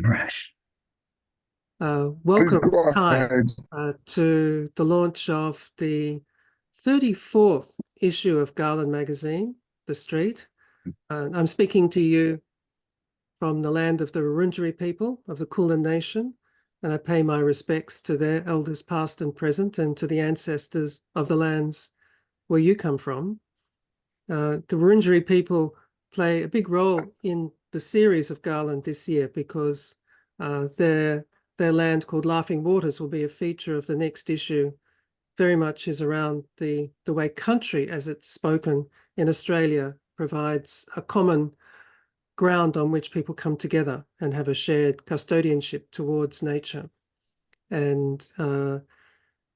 Right. Please Welcome, go Kai, ahead. to the launch of the 34th issue of Garland magazine, The Street. I'm speaking to you from the land of the Wurundjeri people of the Kulin Nation, and I pay my respects to their elders past and present and to the ancestors of the lands where you come from. The Wurundjeri people play a big role in the series of Garland this year because their land called Laughing Waters will be a feature of the next issue. Very much is around the way country, as it's spoken in Australia, provides a common ground on which people come together and have a shared custodianship towards nature. And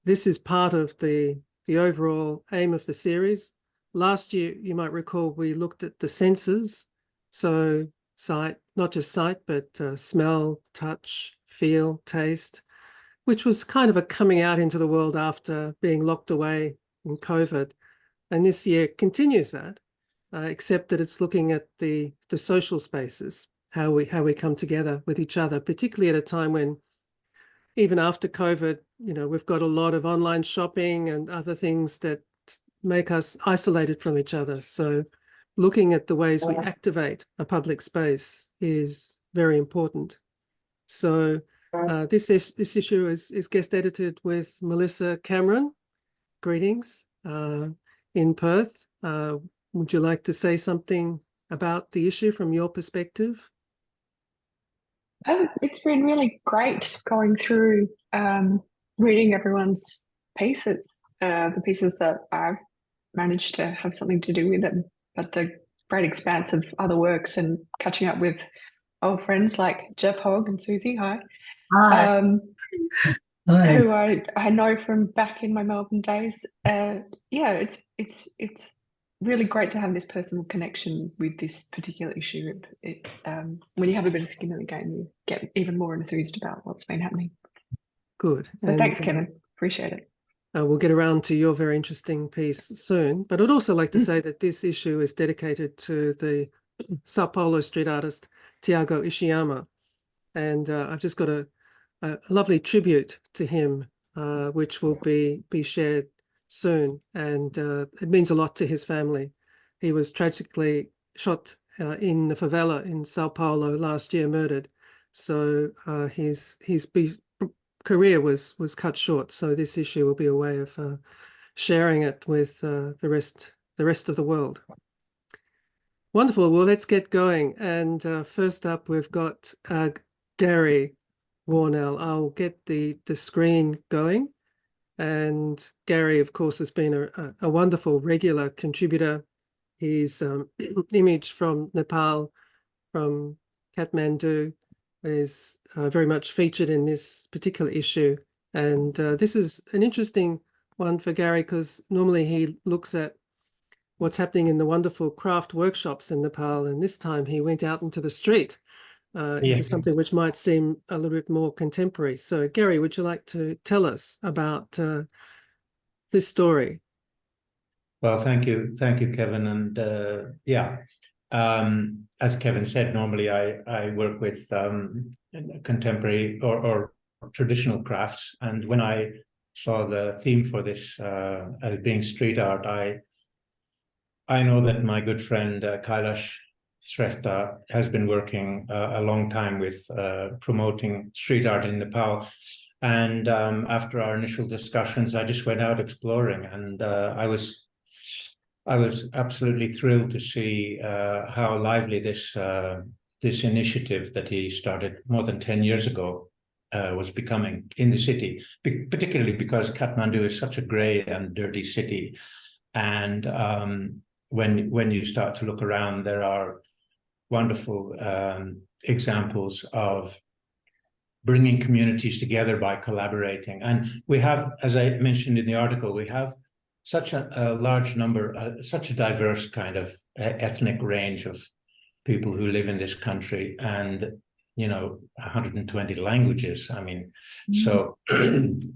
this is part of the overall aim of the series. Last year, you might recall, we looked at the senses. So sight, not just sight, but smell, touch, feel, taste, which was kind of a coming out into the world after being locked away in COVID. And this year continues that, except that it's looking at the social spaces, how we come together with each other, particularly at a time when, even after COVID, we've got a lot of online shopping and other things that make us isolated from each other. So looking at the ways we activate a public space is very important. So this issue is guest edited with Melissa Cameron. Greetings in Perth. Would you like to say something about the issue from your perspective? It's been really great going through reading everyone's pieces, the pieces that I've managed to have something to do with them, but the great expanse of other works and catching up with old friends like Jeff Hogg and Susie, hi, Hi. Hi. who I know from back in my Melbourne days. Yeah, it's really great to have this personal connection with this particular issue. When you have a bit of skin in the game, you get even more enthused about what's been happening. Good. So thanks, Kevin. Appreciate it. We'll get around to your very interesting piece soon, but I'd also like to say that this issue is dedicated to the Sao Paulo street artist Tiago Ishiyama, and I've just got a lovely tribute to him, which will be shared soon, and it means a lot to his family. He was tragically shot in the favela in Sao Paulo last year, murdered. So his career was cut short. So this issue will be a way of sharing it with the rest of the world. Wonderful. Well, let's get going. And first up, we've got Gary Warnell. I'll get the screen going. And Gary, of course, has been a wonderful regular contributor. His image from Nepal, from Kathmandu, is very much featured in this particular issue. And this is an interesting one for Gary because normally he looks at what's happening in the wonderful craft workshops in Nepal. And this time he went out into the street into something which might seem a little bit more contemporary. So Gary, would you like to tell us about this story? Well, thank you, Kevin. And yeah, as Kevin said, normally I work with contemporary or traditional crafts. And when I saw the theme for this as being street art, I know that my good friend Kailash Shrestha has been working a long time with promoting street art in Nepal. And after our initial discussions, I just went out exploring, and I was absolutely thrilled to see how lively this initiative that he started more than 10 years ago was becoming in the city, particularly because Kathmandu is such a grey and dirty city. And when you start to look around, there are wonderful examples of bringing communities together by collaborating. And we have, as I mentioned in the article, we have such a large number, such a diverse kind of ethnic range of people who live in this country, and 120 languages. I mean, so talking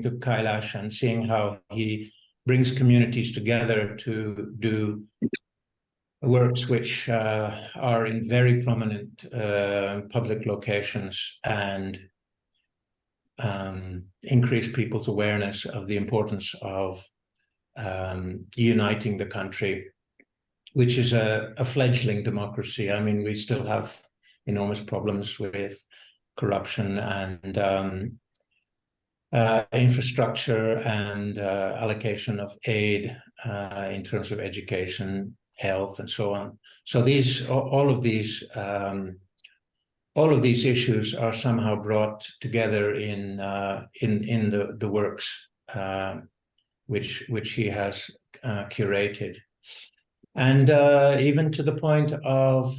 to Kailash and seeing how he brings communities together to do works which are in very prominent public locations and increase people's awareness of the importance of uniting the country, which is a fledgling democracy. I mean, we still have enormous problems with corruption and infrastructure and allocation of aid in terms of education, health, and so on. So all of these issues are somehow brought together in the works which he has curated. And even to the point of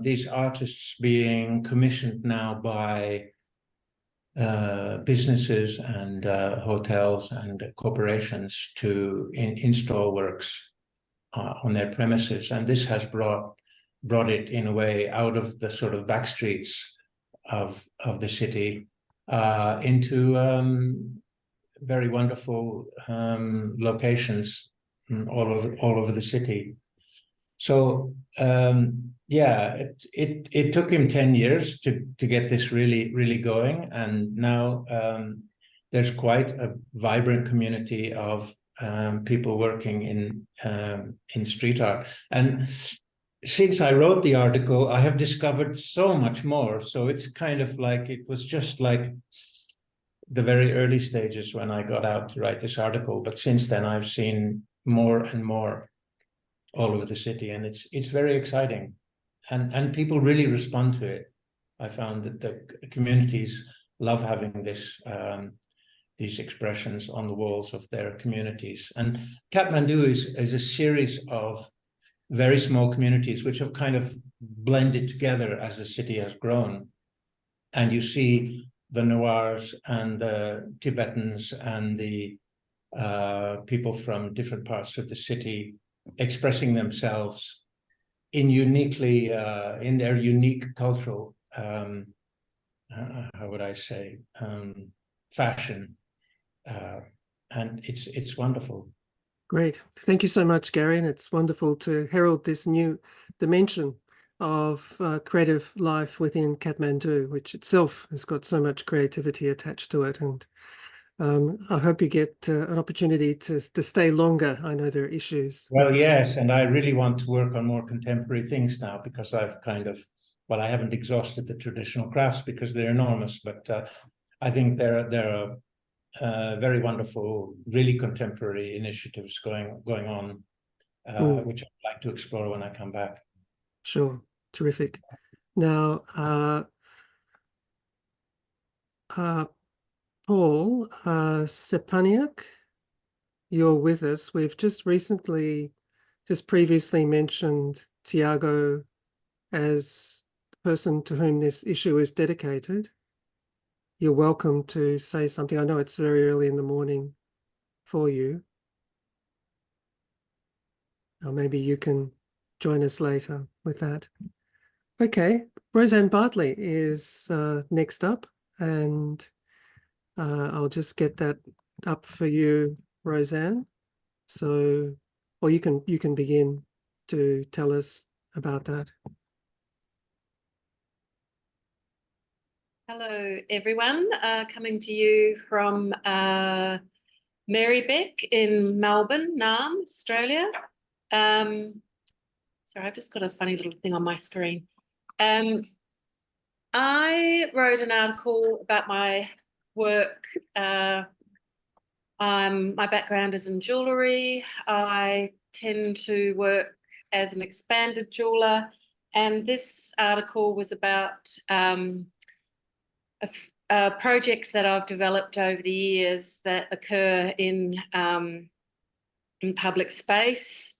these artists being commissioned now by businesses and hotels and corporations to install works on their premises. And this has brought it in a way out of the sort of back streets of the city into very wonderful locations all over the city. So yeah, it took him 10 years to get this really going, and now there's quite a vibrant community of people working in street art. And since I wrote the article, I have discovered so much more. So it's kind of like, it was just like the very early stages when I got out to write this article. But since then, I've seen more and more all over the city, and it's very exciting, and people really respond to it. I found that the communities love having this these expressions on the walls of their communities. And Kathmandu is a series of very small communities which have kind of blended together as the city has grown. And you see the Noirs and the Tibetans and the people from different parts of the city expressing themselves in uniquely in their unique cultural how would I say fashion, and it's wonderful. Great. Thank you so much, Gary. And it's wonderful to herald this new dimension of creative life within Kathmandu, which itself has got so much creativity attached to it. And I hope you get an opportunity to stay longer. I know there are issues. Well, yes, and I really want to work on more contemporary things now, because I've kind of, well, I haven't exhausted the traditional crafts because they're enormous, but I think there are very wonderful, really contemporary initiatives going on, which I'd like to explore when I come back. Sure, terrific. Now, Paul Sepaniak, you're with us. We've just previously mentioned Tiago as the person to whom this issue is dedicated. You're welcome to say something. I know it's very early in the morning for you. Or maybe you can join us later with that. Okay, Roseanne Bartley is next up, and I'll just get that up for you, Roseanne. So, or you can begin to tell us about that. Hello, everyone. Coming to you from Marybeck in Melbourne, Naarm, Australia. Sorry, I've just got a funny little thing on my screen. I wrote an article about my work. My background is in jewellery. I tend to work as an expanded jeweller, and this article was about projects that I've developed over the years that occur in public space,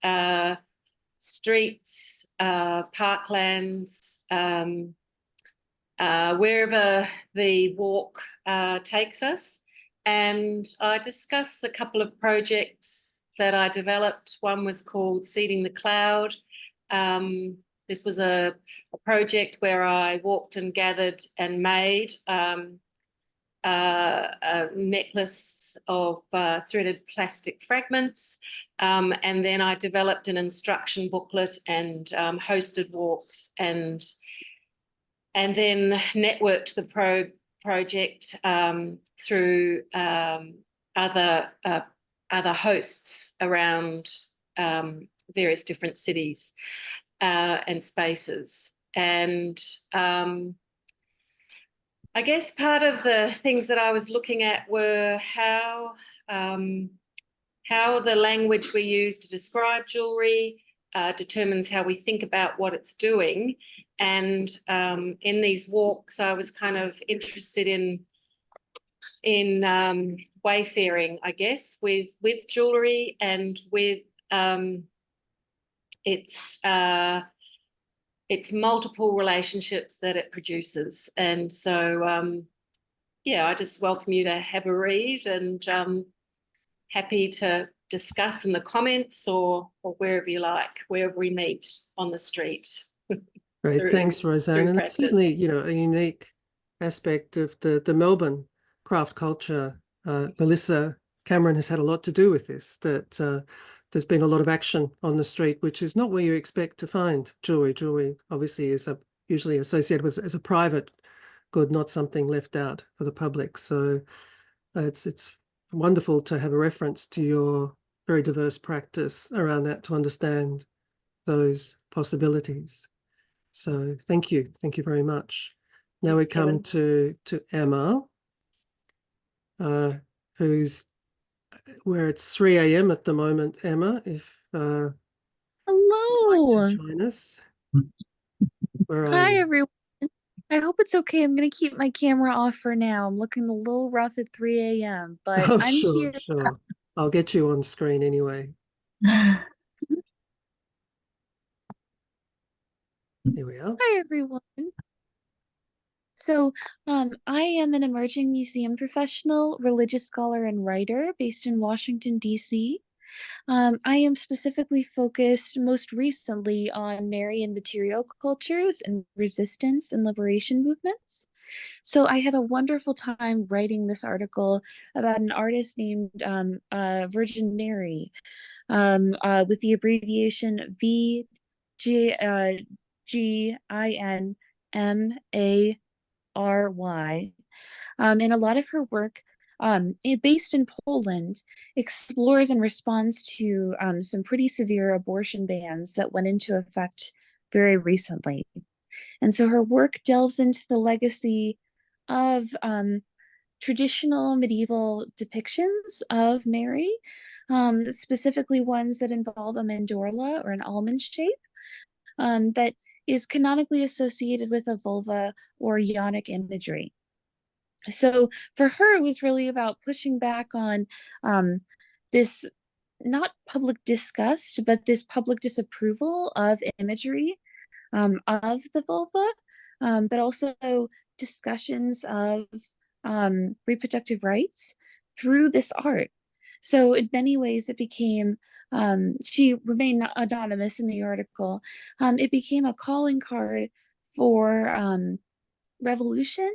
streets, parklands, wherever the walk takes us. And I discuss a couple of projects that I developed. One was called Seeding the Cloud. This was a project where I walked and gathered and made a necklace of threaded plastic fragments. And then I developed an instruction booklet and hosted walks and then networked the project through other hosts around various different cities and spaces. And I guess part of the things that I was looking at were how the language we use to describe jewellery determines how we think about what it's doing. And in these walks, I was kind of interested in wayfaring, I guess, with jewellery and with its multiple relationships that it produces. And so, yeah, I just welcome you to have a read, and happy to discuss in the comments or wherever you like, wherever we meet on the street. Great, thanks, Roseanne. And it's certainly, you know, a unique aspect of the Melbourne craft culture. Melissa Cameron has had a lot to do with this, that there's been a lot of action on the street, which is not where you expect to find jewelry. Jewelry obviously is usually associated with as a private good, not something left out for the public. So it's wonderful to have a reference to your very diverse practice around that to understand those possibilities. So thank you very much. Now we come to Emma, who's where it's 3 a.m. at the moment. Emma, if hello, you'd like to join us. Where are hi you? everyone. I hope it's okay. I'm gonna keep my camera off for now. I'm looking a little rough at 3 a.m., but Oh, I'm sure, here. sure. I'll get you on screen anyway. Here we are. Hi everyone. So, I am an emerging museum professional, religious scholar, and writer based in Washington, D.C. I am specifically focused most recently on Marian material cultures and resistance and liberation movements. So I had a wonderful time writing this article about an artist named Virgin Mary, with the abbreviation VGINMARY. And a lot of her work, based in Poland, explores and responds to some pretty severe abortion bans that went into effect very recently. And so her work delves into the legacy of traditional medieval depictions of Mary, specifically ones that involve a mandorla or an almond shape, that is canonically associated with a vulva or yonic imagery. So for her, it was really about pushing back on this not public disgust, but this public disapproval of imagery of the vulva, but also discussions of reproductive rights through this art. So in many ways, it became, she remained anonymous in the article, it became a calling card for revolution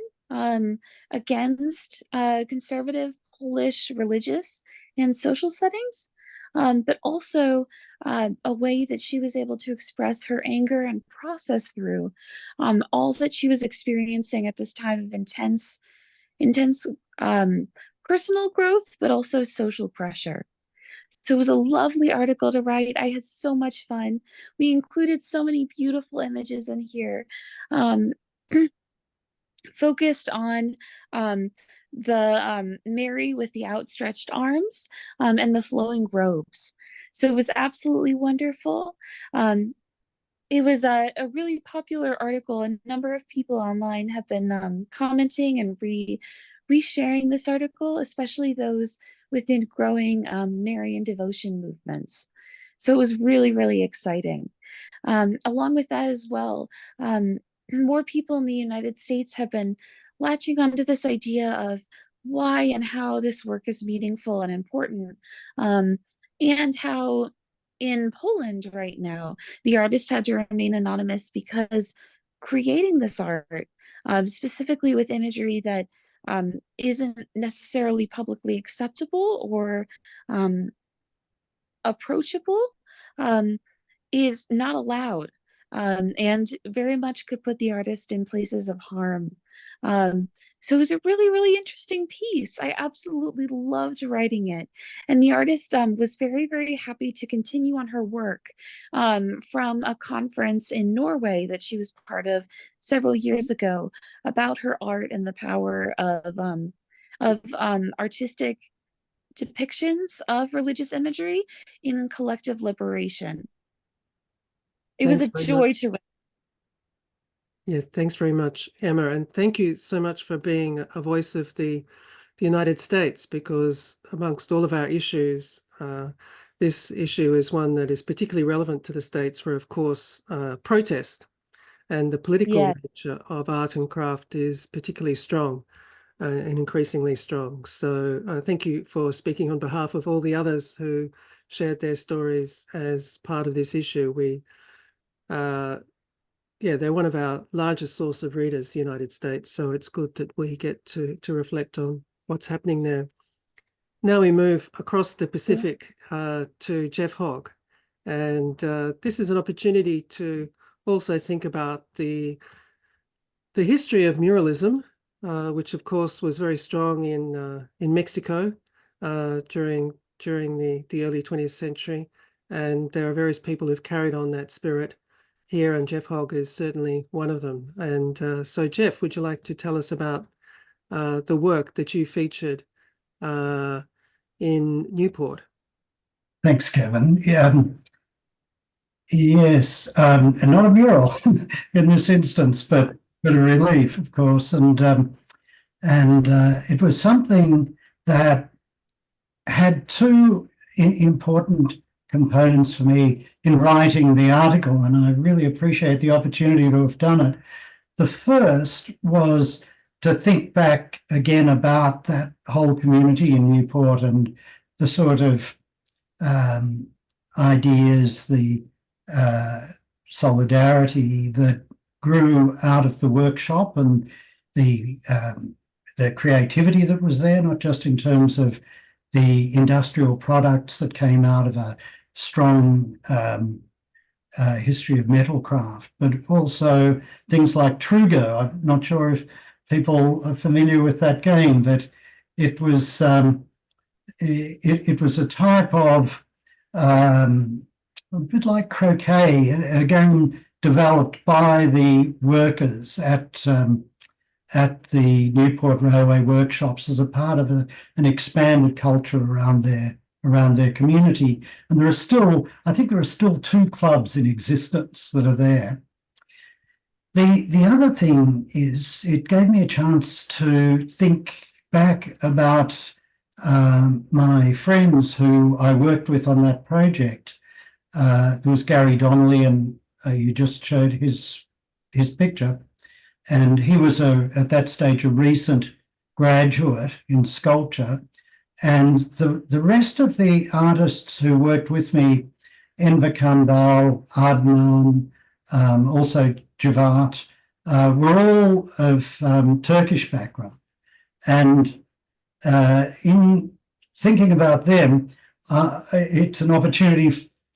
against conservative Polish religious and social settings, but also a way that she was able to express her anger and process through all that she was experiencing at this time of intense personal growth, but also social pressure. So it was a lovely article to write. I had so much fun. We included so many beautiful images in here, focused on the Mary with the outstretched arms and the flowing robes. So it was absolutely wonderful. It was a really popular article. A number of people online have been commenting and resharing this article, especially those within growing Marian devotion movements. So it was really, really exciting. Along with that as well, more people in the United States have been latching onto this idea of why and how this work is meaningful and important, and how in Poland right now, the artist had to remain anonymous because creating this art, specifically with imagery that isn't necessarily publicly acceptable or approachable, is not allowed, and very much could put the artist in places of harm. So it was a really, really interesting piece. I absolutely loved writing it. And the artist was very, very happy to continue on her work from a conference in Norway that she was part of several years ago about her art and the power of artistic depictions of religious imagery in collective liberation. It was Thanks a very joy much. to write. Yes, thanks very much, Emma. And thank you so much for being a voice of the United States, because amongst all of our issues, this issue is one that is particularly relevant to the States, where, of course, protest and the political Yeah. nature of art and craft is particularly strong and increasingly strong. So thank you for speaking on behalf of all the others who shared their stories as part of this issue. Yeah, they're one of our largest source of readers, the United States. So it's good that we get to reflect on what's happening there. Now we move across the Pacific to Jeff Hogg. And this is an opportunity to also think about the history of muralism, which of course was very strong in Mexico during the early 20th century. And there are various people who've carried on that spirit here, and Jeff Hogg is certainly one of them. And so Jeff, would you like to tell us about the work that you featured in Newport? Thanks, Kevin. Yeah, yes, and not a mural in this instance, but a relief, of course. And it was something that had two important components for me in writing the article, and I really appreciate the opportunity to have done it. The first was to think back again about that whole community in Newport and the sort of ideas, the solidarity that grew out of the workshop and the creativity that was there, not just in terms of the industrial products that came out of a strong history of metal craft, but also things like Trugo. I'm not sure if people are familiar with that game, but it was it was a type of a bit like croquet, a game developed by the workers at the Newport Railway workshops as a part of an expanded culture around their community. And there are still, I think there are still 2 clubs in existence that are there. The other thing is it gave me a chance to think back about my friends who I worked with on that project. There was Gary Donnelly, and you just showed his picture. And he was at that stage a recent graduate in sculpture. And the rest of the artists who worked with me, Enver Kandal, Adnan, also Javat, were all of Turkish background. And in thinking about them, it's an opportunity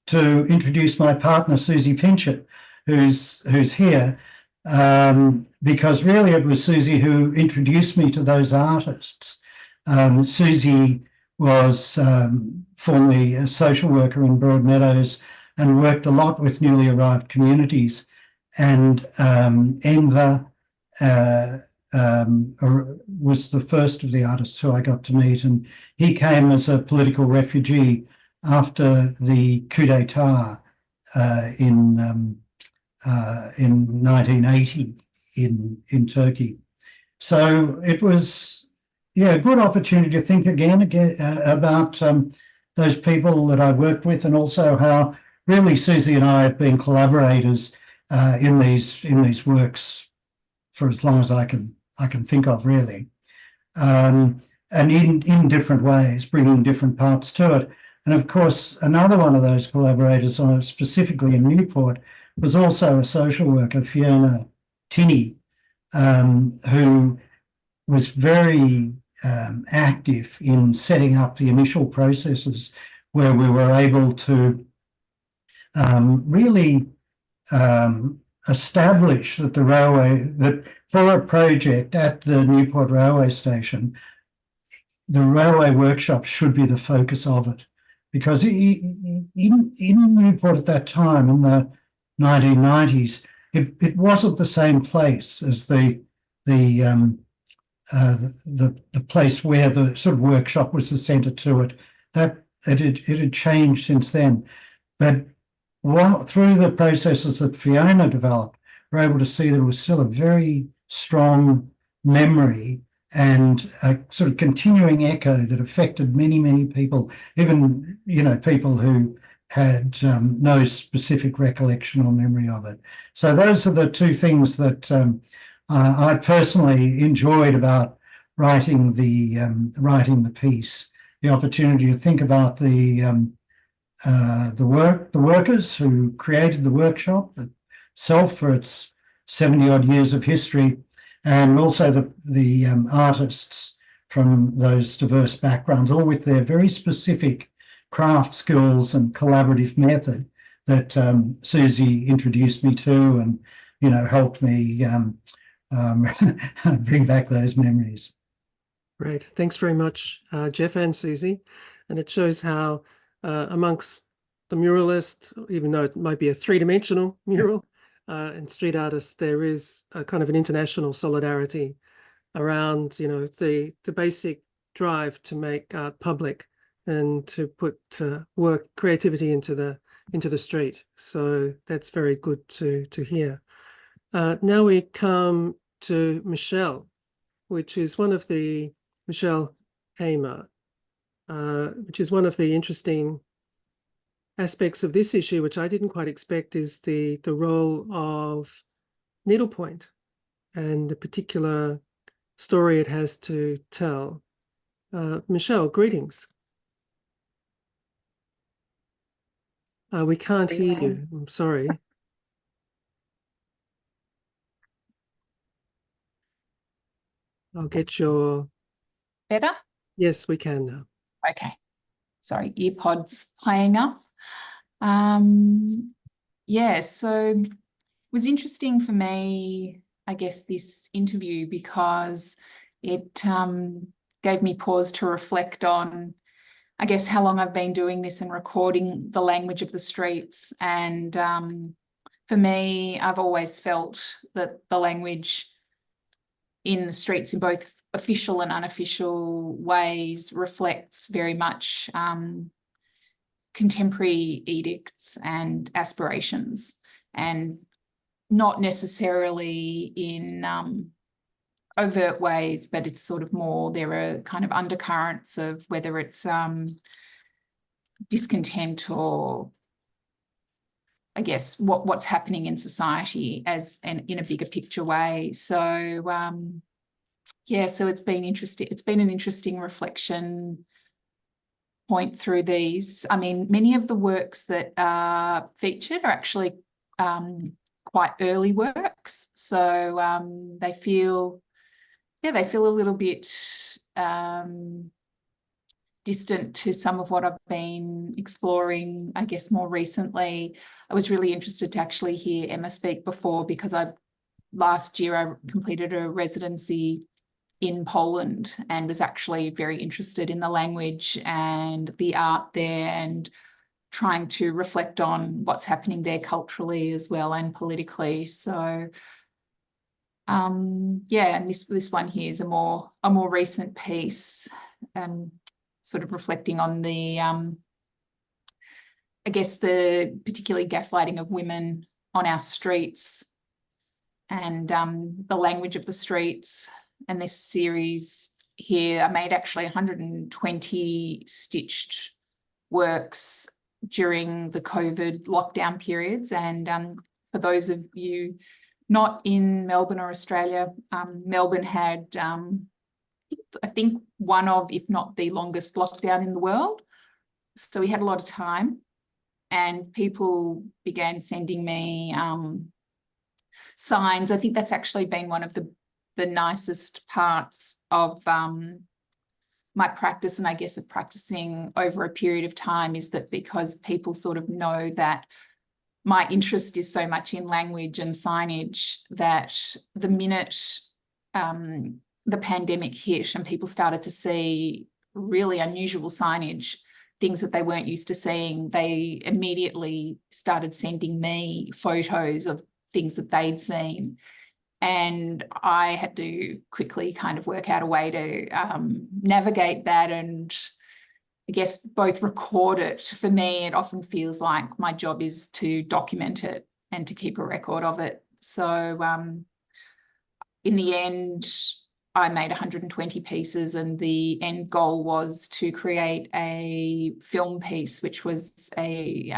to introduce my partner, Susie Pinchot, who's here, because really it was Susie who introduced me to those artists. Susie was formerly a social worker in Broadmeadows and worked a lot with newly arrived communities. And Enver was the first of the artists who I got to meet, and he came as a political refugee after the coup d'etat in 1980 in Turkey. So it was, a good opportunity to think again about those people that I worked with, and also how really Susie and I have been collaborators in these works for as long as I can think of, really, and in different ways, bringing different parts to it. And of course, another one of those collaborators, specifically in Newport, was also a social worker, Fiona Tinney, who was very active in setting up the initial processes where we were able to really establish that the railway, that for a project at the Newport railway station, the railway workshop should be the focus of it. Because in Newport at that time, in the 1990s, it wasn't the same place as the place where the sort of workshop was the centre to it. That it had changed since then. But through the processes that Fiona developed, we're able to see there was still a very strong memory and a sort of continuing echo that affected many, many people, even, people who had no specific recollection or memory of it. So those are the two things that I personally enjoyed about writing the piece, the opportunity to think about the workers who created the workshop itself for its 70-odd years of history, and also the artists from those diverse backgrounds, all with their very specific craft skills and collaborative method that Susie introduced me to, and helped me bring back those memories. Great. Thanks very much, Jeff and Susie. And it shows how amongst the muralists, even though it might be a three-dimensional mural, and street artists, there is a kind of an international solidarity around, the basic drive to make art public and to put creativity into the street. So that's very good to hear. Now we come to Michelle, which is one of the Michelle Hamer, which is one of the interesting aspects of this issue, which I didn't quite expect, is the role of needlepoint and the particular story it has to tell. Michelle, greetings. We can't hear you. I'm sorry. I'll get your... Better? Yes, we can now. Okay. Sorry, earpods playing up. Yeah, so it was interesting for me, I guess, this interview, because it gave me pause to reflect on, I guess, how long I've been doing this and recording the language of the streets. And for me, I've always felt that the language in the streets, in both official and unofficial ways, reflects very much contemporary edicts and aspirations, and not necessarily in overt ways, but it's sort of more, there are kind of undercurrents of whether it's discontent or, I guess, what's happening in society in a bigger picture way. So yeah, so it's been interesting. It's been an interesting reflection point through these. I mean, many of the works that are featured are actually quite early works. So they feel a little bit distant to some of what I've been exploring, I guess, more recently. I was really interested to actually hear Emma speak before, because last year I completed a residency in Poland and was actually very interested in the language and the art there, and trying to reflect on what's happening there culturally as well and politically. So yeah, and this one here is a more recent piece, sort of reflecting on the I guess the particularly gaslighting of women on our streets, and the language of the streets. And this series here, I made actually 120 stitched works during the COVID lockdown periods. And for those of you not in Melbourne or Australia, Melbourne had, I think, one of, if not the longest lockdown in the world. So we had a lot of time, and people began sending me signs. I think that's actually been one of the the nicest parts of my practice, and I guess of practicing over a period of time, is that because people sort of know that my interest is so much in language and signage, that the minute the pandemic hit and people started to see really unusual signage, things that they weren't used to seeing, they immediately started sending me photos of things that they'd seen. And I had to quickly kind of work out a way to navigate that and, I guess, both record it. For me, it often feels like my job is to document it and to keep a record of it. So in the end, I made 120 pieces, and the end goal was to create a film piece, which was a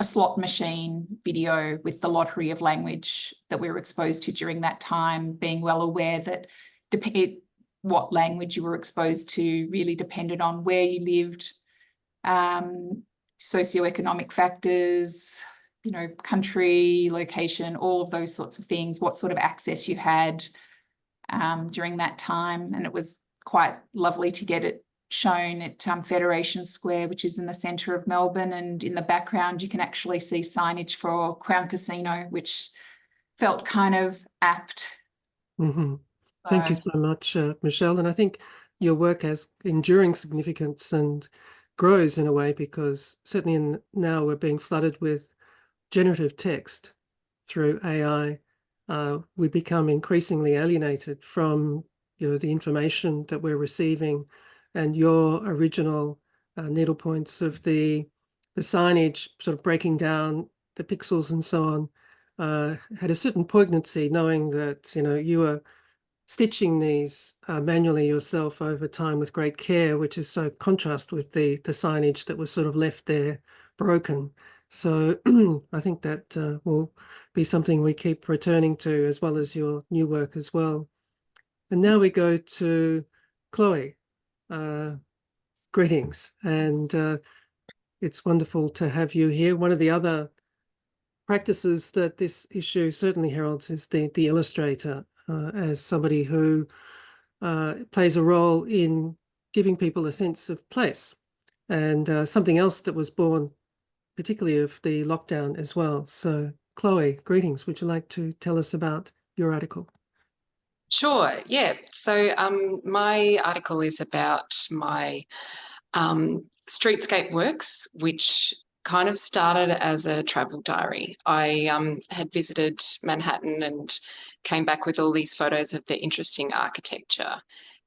slot machine video with the lottery of language that we were exposed to during that time, being well aware that what language you were exposed to really depended on where you lived, socioeconomic factors, you know, country, location, all of those sorts of things, what sort of access you had during that time. And it was quite lovely to get it shown at Federation Square, which is in the centre of Melbourne, and in the background you can actually see signage for Crown Casino, which felt kind of apt. Mm-hmm. Thank you so much, Michelle. And I think your work has enduring significance and grows in a way, because certainly now we're being flooded with generative text through AI. We become increasingly alienated from, you know, the information that we're receiving, and your original needle points of the signage sort of breaking down the pixels and so on had a certain poignancy, knowing that, you know, you were stitching these manually yourself over time with great care, which is so contrast with the signage that was sort of left there broken. So I think that will be something we keep returning to, as well as your new work as well. And now we go to Chloe. Greetings, and it's wonderful to have you here. One of the other practices that this issue certainly heralds is the illustrator, as somebody who plays a role in giving people a sense of place, and something else that was born particularly of the lockdown as well. So Chloe, greetings. Would you like to tell us about your article? Sure, yeah. So my article is about my streetscape works, which kind of started as a travel diary. I had visited Manhattan and came back with all these photos of the interesting architecture,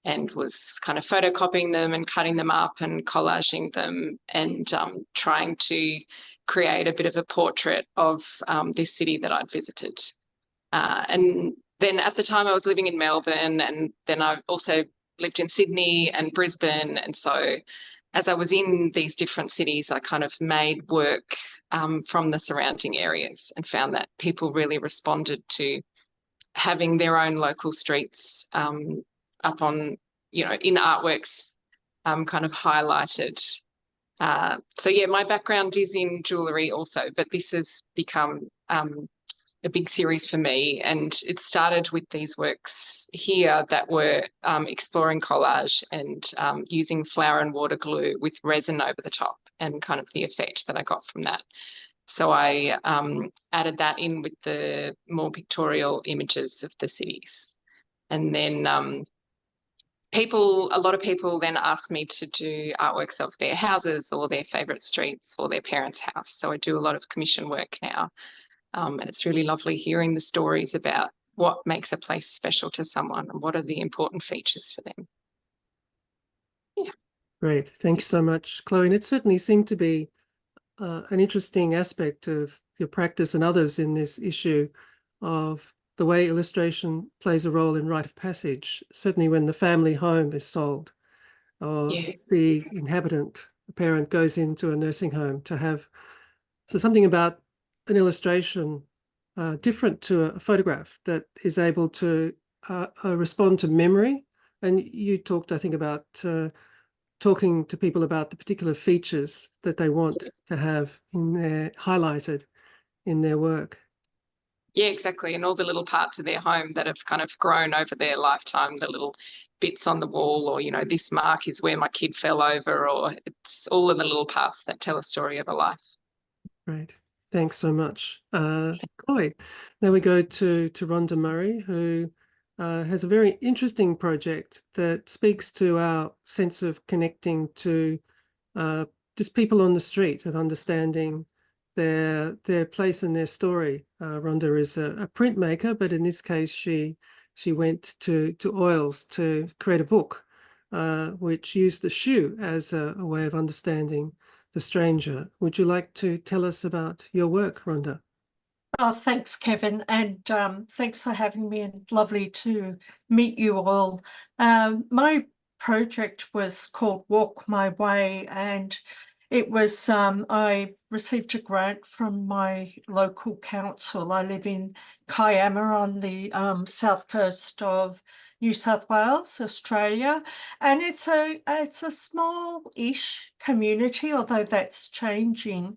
and was kind of photocopying them and cutting them up and collaging them, and trying to create a bit of a portrait of this city that I'd visited. And then at the time I was living in Melbourne, and then I also lived in Sydney and Brisbane. And so as I was in these different cities, I kind of made work from the surrounding areas, and found that people really responded to having their own local streets up on, you know, in artworks kind of highlighted. So yeah, my background is in jewellery also, but this has become a big series for me, and it started with these works here that were exploring collage and using flour and water glue with resin over the top, and kind of the effect that I got from that. So I added that in with the more pictorial images of the cities. And then a lot of people then ask me to do artworks of their houses or their favourite streets or their parents' house. So I do a lot of commission work now. And it's really lovely hearing the stories about what makes a place special to someone and what are the important features for them. Yeah. Great. Thanks so much, Chloe. And it certainly seemed to be an interesting aspect of your practice and others in this issue of the way illustration plays a role in rite of passage, certainly when the family home is sold, or the inhabitant, the parent, goes into a nursing home to have. So something about an illustration different to a photograph that is able to respond to memory. And you talked, I think, about talking to people about the particular features that they want to have in highlighted in their work. Yeah, exactly. And all the little parts of their home that have kind of grown over their lifetime, the little bits on the wall, or, you know, this mark is where my kid fell over, or it's all in the little parts that tell a story of a life. Great. Thanks so much. Chloe. Now we go to Rhonda Murray, who has a very interesting project that speaks to our sense of connecting to just people on the street and understanding their place and their story. Rhonda is a printmaker, but in this case, she went to oils to create a book, which used the shoe as a way of understanding the stranger. Would you like to tell us about your work, Rhonda? Oh, thanks, Kevin, and thanks for having me, and lovely to meet you all. My project was called Walk My Way, and it was, I received a grant from my local council. I live in Kiama on the south coast of New South Wales, Australia, and it's a small-ish community, although that's changing.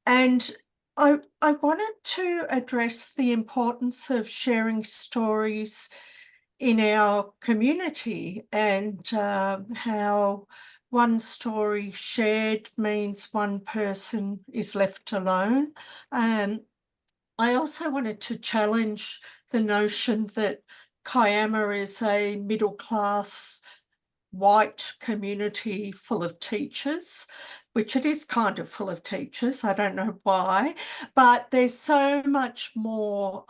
And I wanted to address the importance of sharing stories in our community, and how one story shared means one person is left alone. I also wanted to challenge the notion that Kiama is a middle-class white community full of teachers, which it is kind of full of teachers. I don't know why, but there's so much more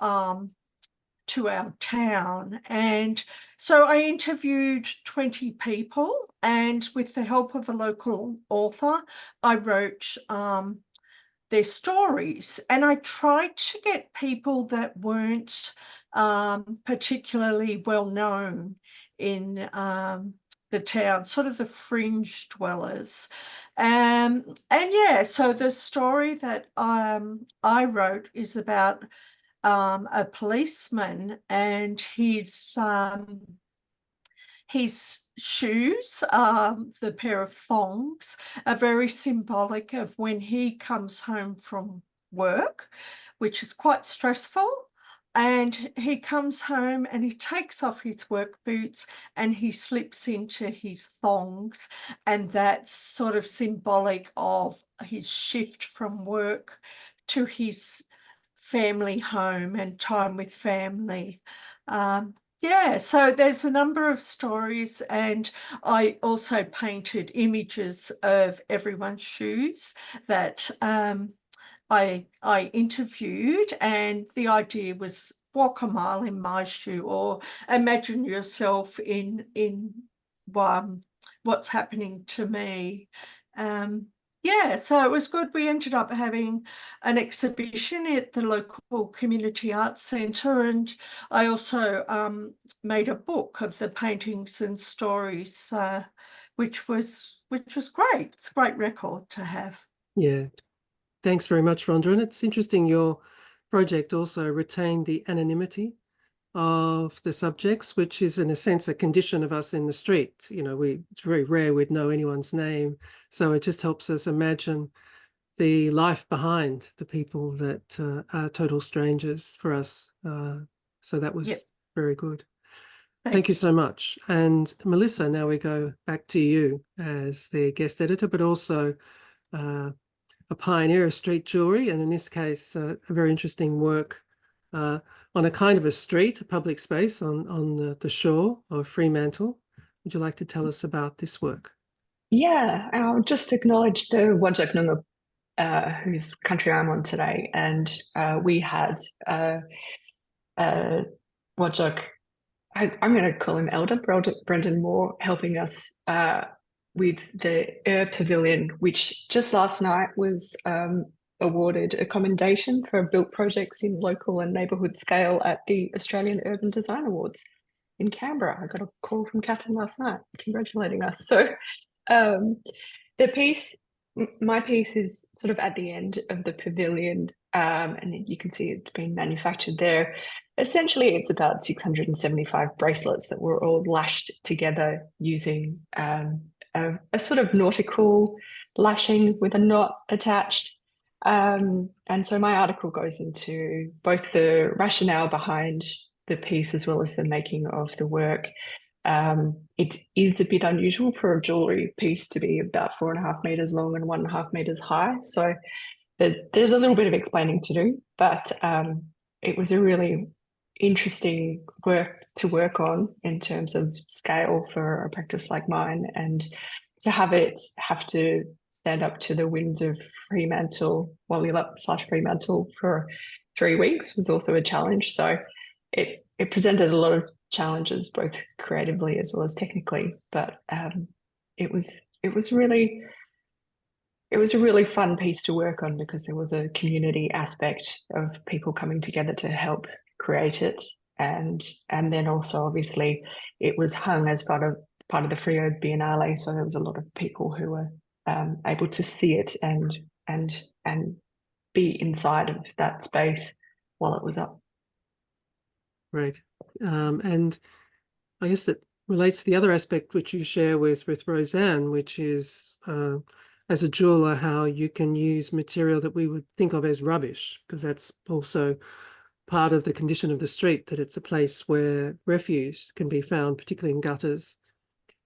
to our town. And so I interviewed 20 people, and with the help of a local author, I wrote their stories. And I tried to get people that weren't particularly well known in the town, sort of the fringe dwellers. And yeah, so the story that I wrote is about a policeman, and his shoes, the pair of thongs, are very symbolic of when he comes home from work, which is quite stressful. And he comes home and he takes off his work boots and he slips into his thongs. And that's sort of symbolic of his shift from work to his family home and time with family. Yeah, so there's a number of stories, and I also painted images of everyone's shoes that I interviewed, and the idea was walk a mile in my shoe, or imagine yourself in what's happening to me. Yeah, so it was good. We ended up having an exhibition at the local community arts centre, and I also made a book of the paintings and stories, which was great. It's a great record to have. Yeah, thanks very much, Rhonda. And it's interesting, your project also retained the anonymity of the subjects, which is in a sense a condition of us in the street. You know, it's very rare we'd know anyone's name. So it just helps us imagine the life behind the people that are total strangers for us. So that was very good. Thank you so much. And Melissa, now we go back to you as the guest editor, but also a pioneer of street jewelry, and in this case, a very interesting work on a kind of a street, a public space on the shore of Fremantle. Would you like to tell us about this work? Yeah, I'll just acknowledge the Wajak Noongar, whose country I'm on today, and we had Wajak, I'm going to call him Elder Brendan Moore, helping us with the Pavilion, which just last night was awarded a commendation for built projects in local and neighbourhood scale at the Australian Urban Design Awards in Canberra. I got a call from Catherine last night congratulating us. So the piece, my piece, is sort of at the end of the pavilion, and you can see it's been manufactured there. Essentially, it's about 675 bracelets that were all lashed together using a sort of nautical lashing with a knot attached. And so my article goes into both the rationale behind the piece as well as the making of the work. It is a bit unusual for a jewellery piece to be about 4.5 meters long and 1.5 meters high. So there's a little bit of explaining to do, but it was a really interesting work to work on in terms of scale for a practice like mine, and to have to stand up to the winds of Fremantle, Fremantle for 3 weeks was also a challenge. So it presented a lot of challenges, both creatively as well as technically. But it was a really fun piece to work on because there was a community aspect of people coming together to help create it, and then also obviously it was hung as part of the Frio Biennale, so there was a lot of people who were able to see it and be inside of that space while it was up. Right. And I guess that relates to the other aspect which you share with Roseanne, which is as a jeweler, how you can use material that we would think of as rubbish, because that's also part of the condition of the street, that it's a place where refuse can be found, particularly in gutters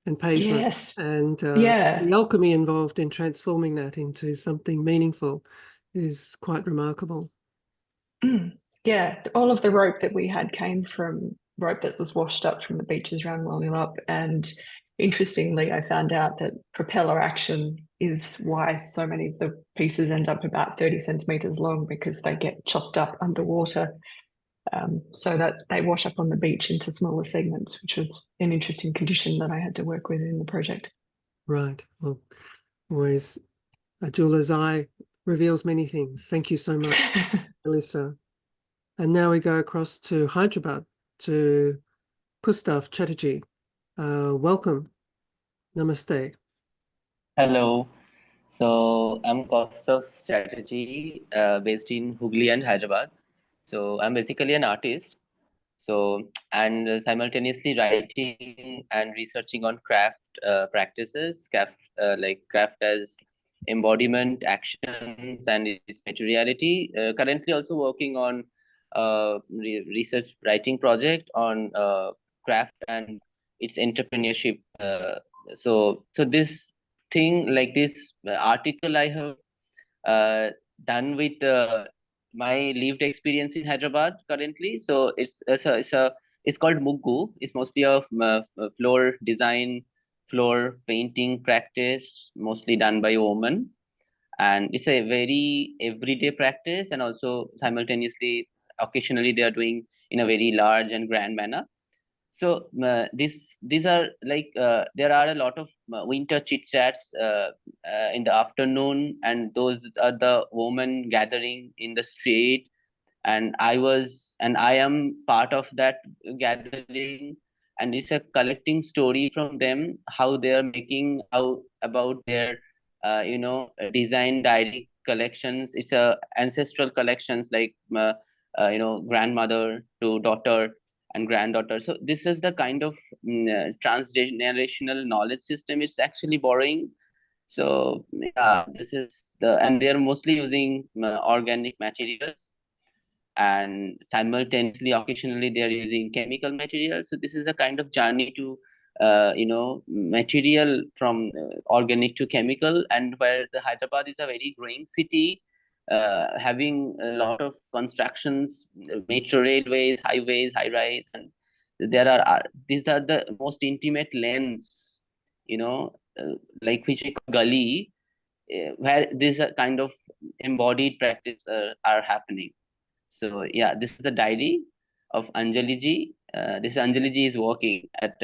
and pavement. Yes. And Yeah. the alchemy involved in transforming that into something meaningful is quite remarkable. Yeah, all of the rope that we had came from rope that was washed up from the beaches around Wallup. And interestingly, I found out that propeller action is why so many of the pieces end up about 30 centimeters long, because they get chopped up underwater, so that they wash up on the beach into smaller segments, which was an interesting condition that I had to work with in the project. Right. Well, always a jeweler's eye reveals many things. Thank you so much, Melissa. And now we go across to Hyderabad, to Kustav Chatterjee. Welcome. Namaste. Hello. So I'm Kaustav Chatterjee, based in Hooghly and Hyderabad. So I'm basically an artist. So, and simultaneously writing and researching on craft practices, like craft as embodiment, actions, and its materiality. Currently also working on research writing project on craft and its entrepreneurship. So this thing, like this article I have done with my lived experience in Hyderabad currently. So it's called Muggu. It's mostly a floor design, floor painting practice, mostly done by women, and it's a very everyday practice, and also simultaneously, occasionally they are doing in a very large and grand manner. So these are like there are a lot of winter chit chats in the afternoon, and those are the women gathering in the street, and I am part of that gathering, and it's a collecting story from them, how they are making out about their design diary collections. It's a ancestral collections, like grandmother to daughter and granddaughter. So this is the kind of transgenerational knowledge system it's actually borrowing. So yeah, and they're mostly using organic materials, and simultaneously, occasionally, they are using chemical materials. So this is a kind of journey to material from organic to chemical, and where the Hyderabad is a very growing city, having a lot of constructions, metro railways, highways, high rise, and there are these are the most intimate lanes, like which we call gully, where this kind of embodied practice are happening. So yeah, this is the diary of Anjali ji. This Anjali ji is working at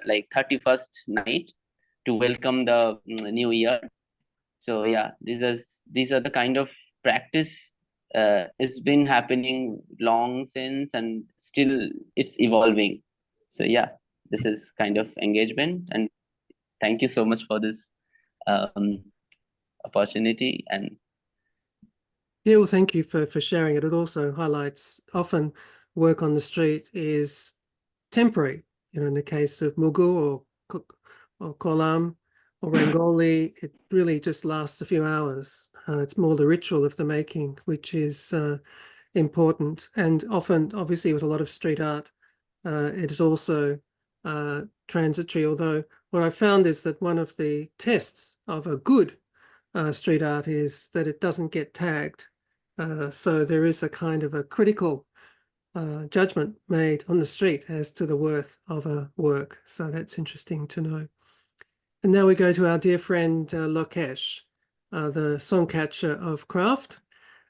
like 31st night to welcome the new year. So yeah, these are the kind of practice it's been happening long since, and still it's evolving. So yeah, this is kind of engagement, and thank you so much for this opportunity. And yeah, well, thank you for sharing it. It also highlights often work on the street is temporary. In the case of Mugu or Kolam, or Rangoli, it really just lasts a few hours. It's more the ritual of the making, which is important. And often, obviously, with a lot of street art, it is also transitory. Although what I found is that one of the tests of a good street art is that it doesn't get tagged. So there is a kind of a critical judgment made on the street as to the worth of a work. So that's interesting to know. And now we go to our dear friend Lokesh, the song catcher of craft,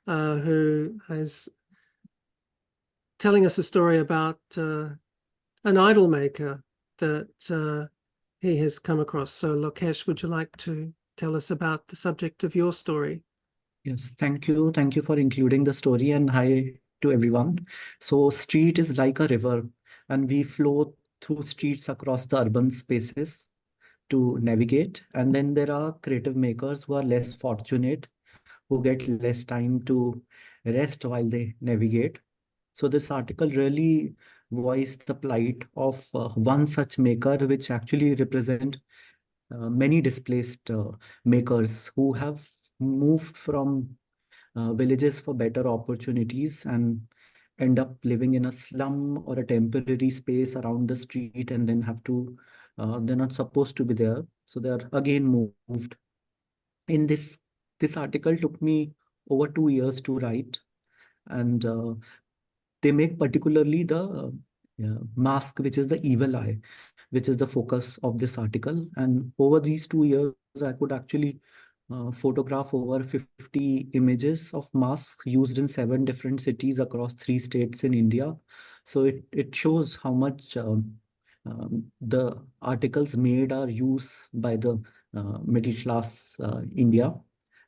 who is telling us a story about an idol maker that he has come across. So Lokesh, would you like to tell us about the subject of your story? Yes, thank you. Thank you for including the story, and hi to everyone. So street is like a river, and we flow through streets across the urban spaces to navigate. And then there are creative makers who are less fortunate, who get less time to rest while they navigate. So this article really voiced the plight of one such maker, which actually represent many displaced makers who have moved from villages for better opportunities and end up living in a slum or a temporary space around the street, and then have to they're not supposed to be there, so they're again moved. In this article took me over 2 years to write, and they make particularly the mask, which is the evil eye, which is the focus of this article. And over these 2 years, I could actually photograph over 50 images of masks used in 7 different cities across 3 states in India. So it shows how much the articles made are used by the middle class India.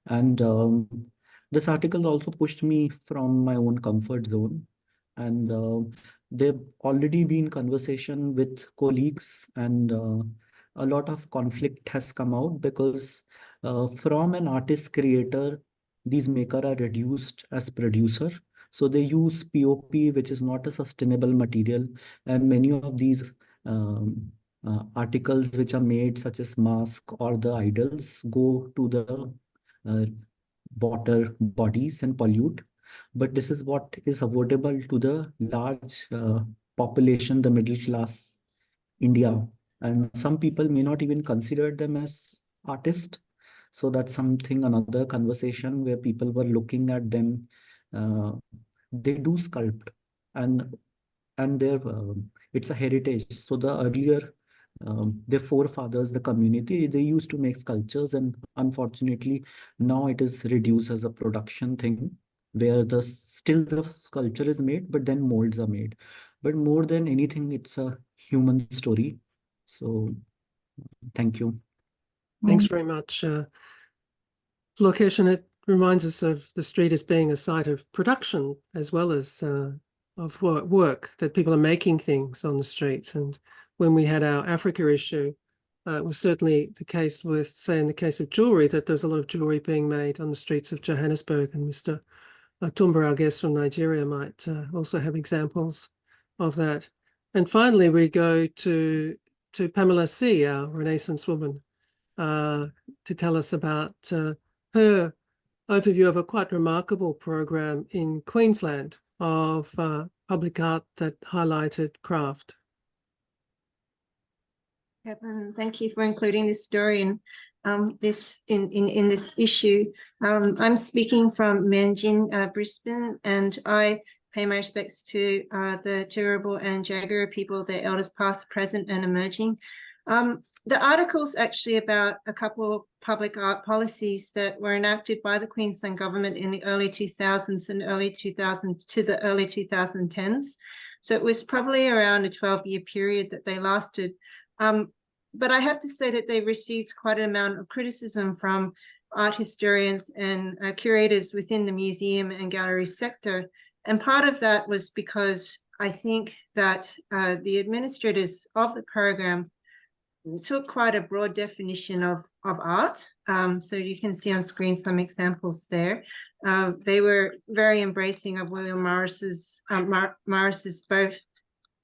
And this article also pushed me from my own comfort zone. And they've already been conversation with colleagues, and a lot of conflict has come out because from an artist creator, these makers are reduced as producer. So they use POP, which is not a sustainable material, and many of these articles which are made, such as mask or the idols, go to the water bodies and pollute. But this is what is affordable to the large population, the middle class India. And some people may not even consider them as artists. So that's something, another conversation where people were looking at them. They do sculpt, and their it's a heritage. So the earlier their forefathers, the community, they used to make sculptures, and unfortunately now it is reduced as a production thing, where still the sculpture is made, but then molds are made. But more than anything, it's a human story. So thank you. Thanks very much. Location, it reminds us of the street as being a site of production as well as of work, that people are making things on the streets. And when we had our Africa issue, it was certainly the case with, say, in the case of jewelry, that there's a lot of jewelry being made on the streets of Johannesburg, and Mr. Tumba, our guest from Nigeria, might also have examples of that. And finally, we go to Pamela C., our Renaissance woman, to tell us about her overview of a quite remarkable program in Queensland of public art that highlighted craft. Kevin, thank you for including this story in this issue. I'm speaking from Manjin, Brisbane, and I pay my respects to the Turrbal and Jagera people, their elders past, present, and emerging. The article's actually about a couple of public art policies that were enacted by the Queensland government in the early 2000s and early 2000s to the early 2010s. So it was probably around a 12-year period that they lasted. But I have to say that they received quite an amount of criticism from art historians and curators within the museum and gallery sector. And part of that was because I think that the administrators of the program took quite a broad definition of art. So you can see on screen some examples there. They were very embracing of William Morris's both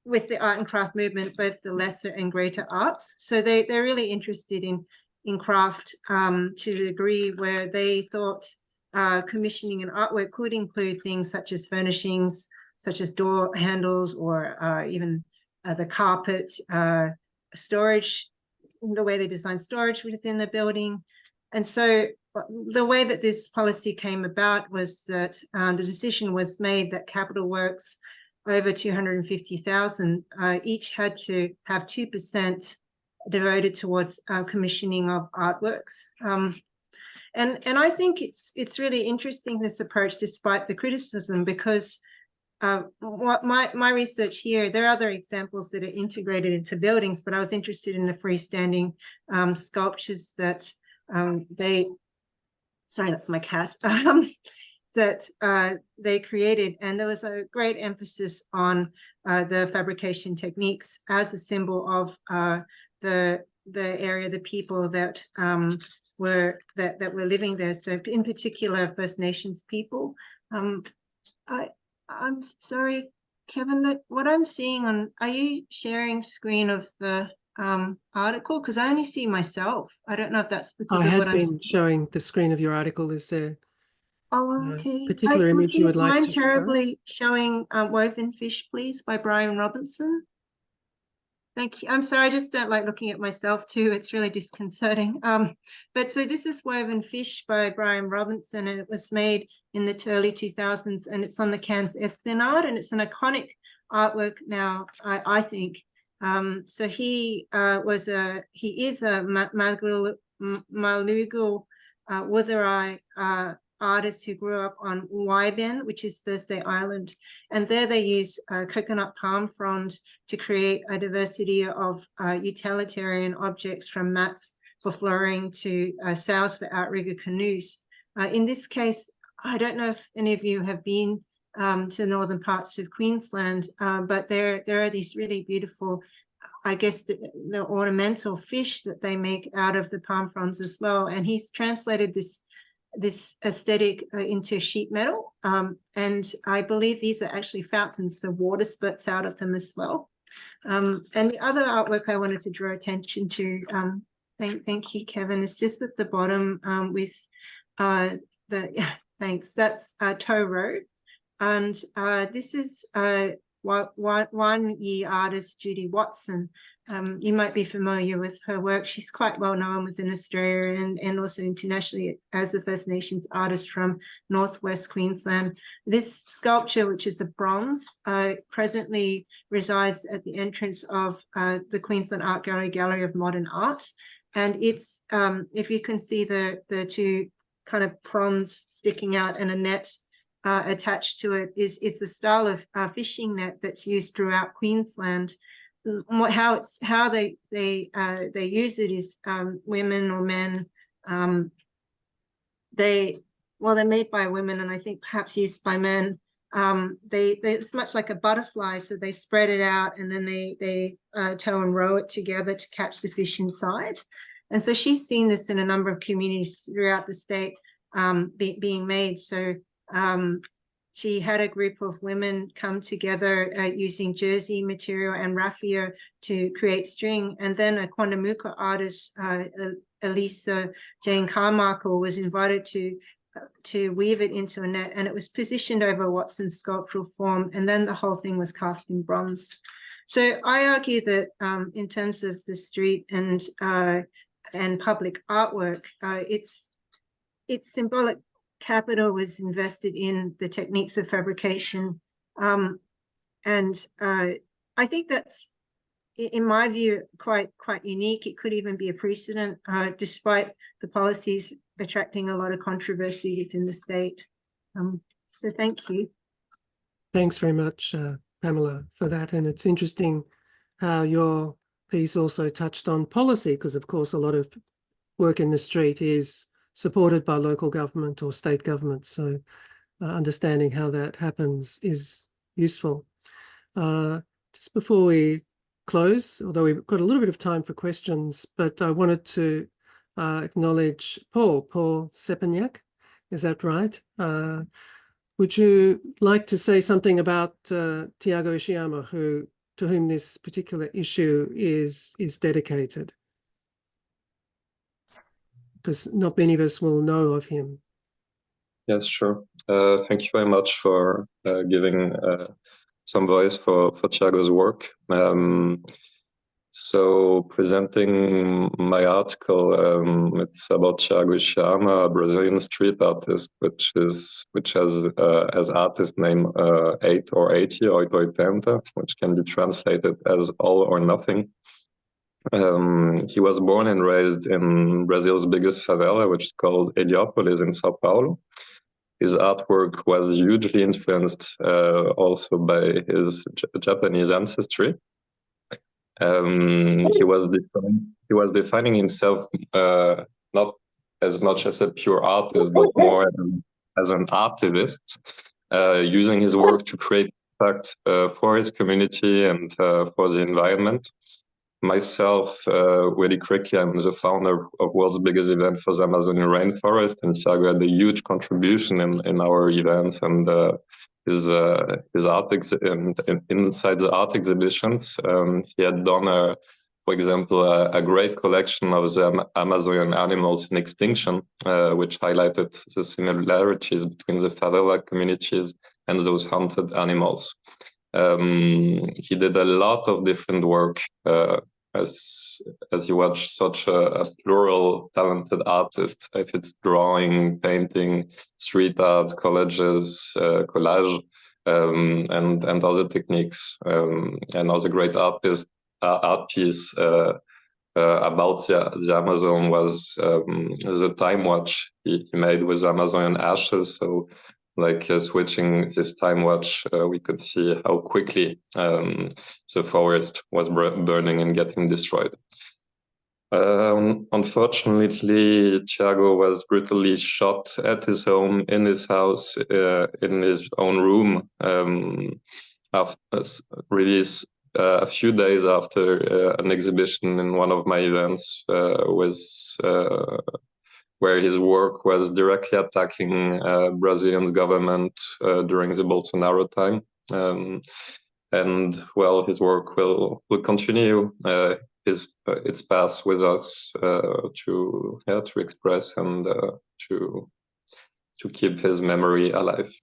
with the art and craft movement, both the lesser and greater arts. So they're really interested in in craft to the degree where they thought commissioning an artwork could include things such as furnishings, such as door handles, or even the carpet, storage, the way they design storage within the building. And so the way that this policy came about was that the decision was made that capital works over 250,000 each had to have 2% devoted towards commissioning of artworks. And I think it's really interesting, this approach, despite the criticism, because what my research here, there are other examples that are integrated into buildings, but I was interested in the freestanding sculptures that sorry, that's my cat, that they created. And there was a great emphasis on the fabrication techniques as a symbol of the area, the people that were living there. So in particular, First Nations people. I'm sorry, Kevin, that what I'm seeing on, are you sharing screen of the article? Because I only see myself. I don't know if that's because of what I'm seeing. Showing the screen of your article. Is there Oh, okay. particular image you would like mind to show? terribly showing Woven Fish, please, by Brian Robinson. Thank you. I'm sorry, I just don't like looking at myself too. It's really disconcerting. But so this is Woven Fish by Brian Robinson, and it was made in the early 2000s, and it's on the Cairns Esplanade, and it's an iconic artwork now, I think. So he is a Malugal Wutherai artist who grew up on Waiben, which is Thursday Island, and there they use coconut palm fronds to create a diversity of utilitarian objects, from mats for flooring to sails for outrigger canoes. In this case, I don't know if any of you have been to northern parts of Queensland, but there are these really beautiful, I guess, the ornamental fish that they make out of the palm fronds as well. And he's translated this aesthetic into sheet metal, and I believe these are actually fountains, so water spurts out of them as well. And the other artwork I wanted to draw attention to, thank you, Kevin, is just at the bottom with thanks, that's Toe Road, and this is one-year artist Judy Watson. You might be familiar with her work. She's quite well known within Australia and also internationally as a First Nations artist from Northwest Queensland. This sculpture, which is a bronze, presently resides at the entrance of the Queensland Art Gallery of Modern Art. And it's, if you can see the two kind of prongs sticking out and a net attached to it, it's a style of fishing net that's used throughout Queensland. How they use it is women or men, they're made by women, and I think perhaps used by men. It's much like a butterfly, so they spread it out and then they tow and row it together to catch the fish inside. And so she's seen this in a number of communities throughout the state being made. So she had a group of women come together using jersey material and raffia to create string. And then a Quandamuka artist, Elisa Jane Carmichael, was invited to weave it into a net, and it was positioned over Watson's sculptural form. And then the whole thing was cast in bronze. So I argue that in terms of the street and public artwork, its symbolic capital was invested in the techniques of fabrication, and I think that's, in my view, quite unique. It could even be a precedent, despite the policies attracting a lot of controversy within the state. So thank you. Thanks very much, Pamela, for that. And it's interesting how your piece also touched on policy, because of course a lot of work in the street is supported by local government or state government. So understanding how that happens is useful. Just before we close, although we've got a little bit of time for questions, but I wanted to acknowledge Paul Sepignac. Is that right? Would you like to say something about Tiago Ishiyama, to whom this particular issue is dedicated? because not many of us will know of him. Yes, sure. Thank you very much for giving some voice for Thiago's work. So presenting my article, it's about Thiago Chama, a Brazilian street artist, which has as artist name 8 or 80 or 80, which can be translated as all or nothing. He was born and raised in Brazil's biggest favela, which is called Heliópolis in Sao Paulo. His artwork was hugely influenced also by his Japanese ancestry. He was defining himself not as much as a pure artist, but more as an activist, using his work to create impact for his community and for the environment. Myself, really quickly, I'm the founder of world's biggest event for the Amazonian rainforest, and Thiago had a huge contribution in our events and his art inside the art exhibitions. He had done, for example, a great collection of the Amazonian animals in extinction, which highlighted the similarities between the favela communities and those hunted animals. He did a lot of different work as you watch such a plural, talented artist. If it's drawing, painting, street art, collages, collage, and other techniques. Another great art piece about the Amazon was the time watch he made with Amazonian ashes. So, like switching this time watch, we could see how quickly the forest was burning and getting destroyed. Unfortunately, Thiago was brutally shot at his home, in his house, in his own room, after release. A few days after an exhibition in one of my events where his work was directly attacking Brazilian's government during the Bolsonaro time. And well, his work will continue its path with us to express and to keep his memory alive.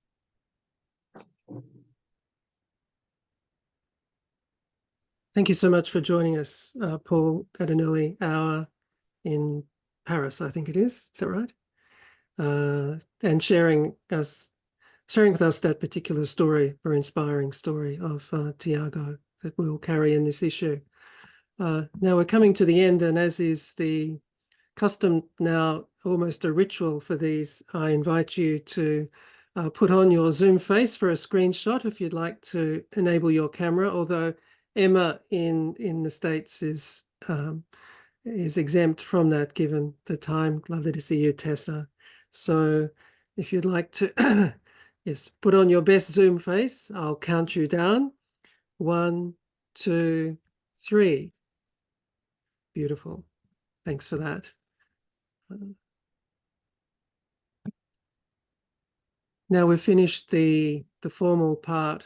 Thank you so much for joining us, Paul, at an early hour in Paris, I think it is. Is that right? And sharing with us that particular story, very inspiring story of Thiago that we'll carry in this issue. Now we're coming to the end, and as is the custom now, almost a ritual for these, I invite you to put on your Zoom face for a screenshot if you'd like to enable your camera, although Emma in the States is exempt from that given the time. Lovely to see you, Tessa. So if you'd like to, yes, put on your best Zoom face. I'll count you down. 1, 2, 3. Beautiful. Thanks for that. Now we've finished the formal part